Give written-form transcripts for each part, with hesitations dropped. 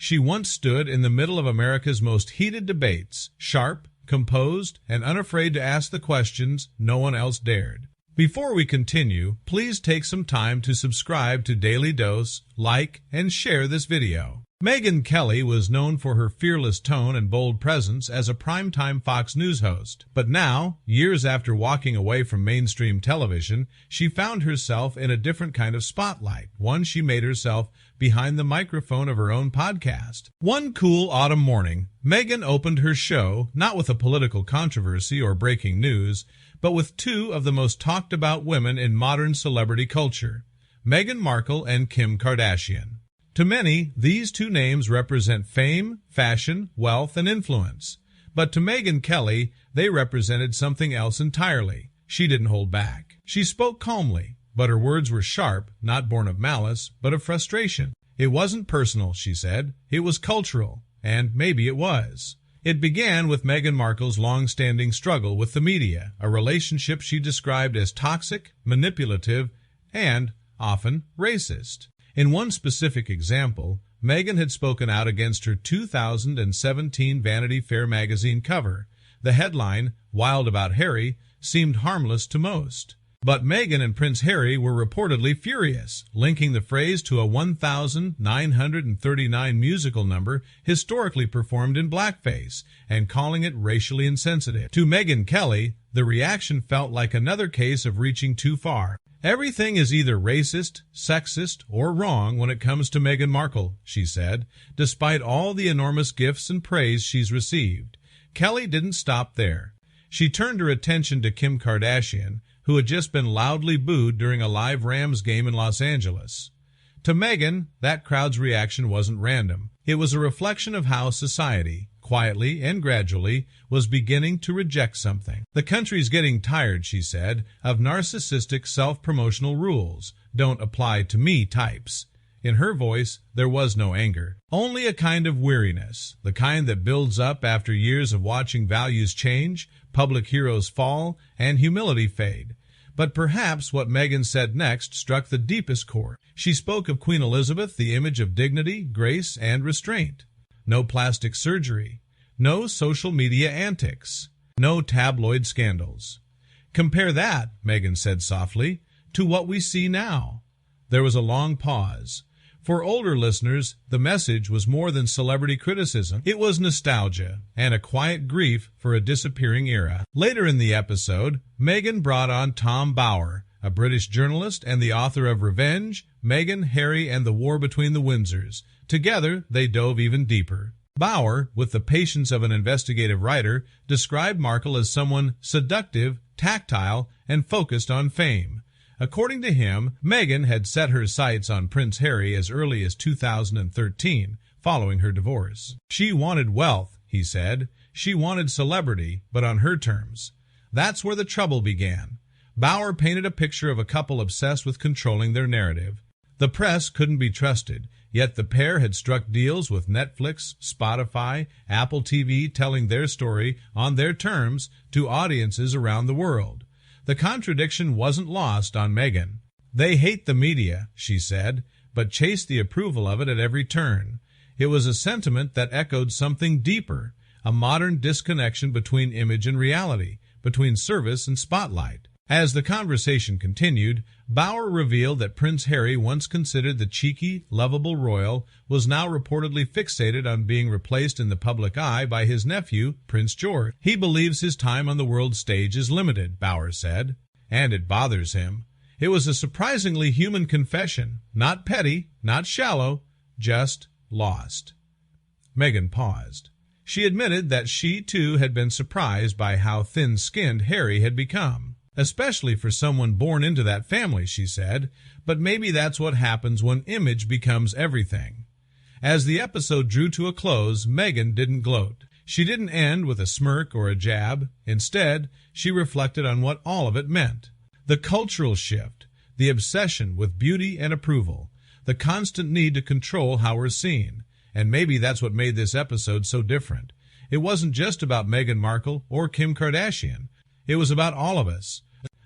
She once stood in the middle of America's most heated debates, sharp, composed, and unafraid to ask the questions no one else dared. Before we continue, please take some time to subscribe to Dailydose, like, and share this video. Megyn Kelly was known for her fearless tone and bold presence as a primetime Fox News host. But now, years after walking away from mainstream television, she found herself in a different kind of spotlight, one she made herself behind the microphone of her own podcast. One cool autumn morning, Megyn opened her show not with a political controversy or breaking news, but with two of the most talked about women in modern celebrity culture, Meghan Markle and Kim Kardashian. To many, these two names represent fame, fashion, wealth, and influence. But to Megyn Kelly, they represented something else entirely. She didn't hold back. She spoke calmly, but her words were sharp, not born of malice, but of frustration. It wasn't personal, she said. It was cultural, and maybe it was. It began with Meghan Markle's long-standing struggle with the media, a relationship she described as toxic, manipulative, and, often, racist. In one specific example, Megyn had spoken out against her 2017 Vanity Fair magazine cover. The headline, "Wild About Harry," seemed harmless to most. But Megyn and Prince Harry were reportedly furious, linking the phrase to a 1939 musical number historically performed in blackface, and calling it racially insensitive. To Megyn Kelly, the reaction felt like another case of reaching too far. "Everything is either racist, sexist, or wrong when it comes to Meghan Markle," she said, despite all the enormous gifts and praise she's received. Kelly didn't stop there. She turned her attention to Kim Kardashian, who had just been loudly booed during a live Rams game in Los Angeles. To Megyn, that crowd's reaction wasn't random. It was a reflection of how society, quietly and gradually, was beginning to reject something. "The country's getting tired," she said, "of narcissistic self-promotional rules. Don't apply to me types." In her voice, there was no anger, only a kind of weariness, the kind that builds up after years of watching values change, public heroes fall, and humility fade. But perhaps what Megyn said next struck the deepest chord. She spoke of Queen Elizabeth, the image of dignity, grace, and restraint. No plastic surgery. No social media antics. No tabloid scandals. "Compare that," Megyn said softly, "to what we see now." There was a long pause. For older listeners, the message was more than celebrity criticism. It was nostalgia and a quiet grief for a disappearing era. Later in the episode, Megyn brought on Tom Bower, a British journalist and the author of Revenge, Meghan, Harry, and the War Between the Windsors. Together, they dove even deeper. Bower, with the patience of an investigative writer, described Markle as someone seductive, tactile, and focused on fame. According to him, Megyn had set her sights on Prince Harry as early as 2013, following her divorce. She wanted wealth, he said. She wanted celebrity, but on her terms. That's where the trouble began. Bower painted a picture of a couple obsessed with controlling their narrative. The press couldn't be trusted, yet the pair had struck deals with Netflix, Spotify, Apple TV, telling their story on their terms to audiences around the world. The contradiction wasn't lost on Megyn. "They hate the media," she said, "but chase the approval of it at every turn." It was a sentiment that echoed something deeper, a modern disconnection between image and reality, between service and spotlight. As the conversation continued, Bower revealed that Prince Harry, once considered the cheeky, lovable royal, was now reportedly fixated on being replaced in the public eye by his nephew, Prince George. "He believes his time on the world stage is limited," Bower said, "and it bothers him." It was a surprisingly human confession, not petty, not shallow, just lost. Megyn paused. She admitted that she, too, had been surprised by how thin-skinned Harry had become. "Especially for someone born into that family," she said, "but maybe that's what happens when image becomes everything." As the episode drew to a close, Megyn didn't gloat. She didn't end with a smirk or a jab. Instead, she reflected on what all of it meant. The cultural shift, the obsession with beauty and approval, the constant need to control how we're seen. And maybe that's what made this episode so different. It wasn't just about Meghan Markle or Kim Kardashian. It was about all of us.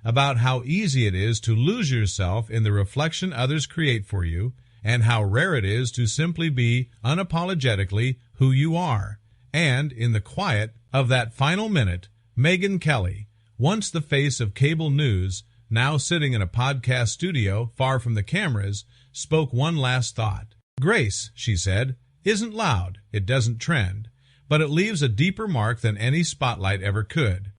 About how easy it is to lose yourself in the reflection others create for you, and how rare it is to simply be unapologetically who you are. And in the quiet of that final minute, Megyn Kelly, once the face of cable news, now sitting in a podcast studio far from the cameras, spoke one last thought. "Grace," she said, "isn't loud, it doesn't trend, but it leaves a deeper mark than any spotlight ever could.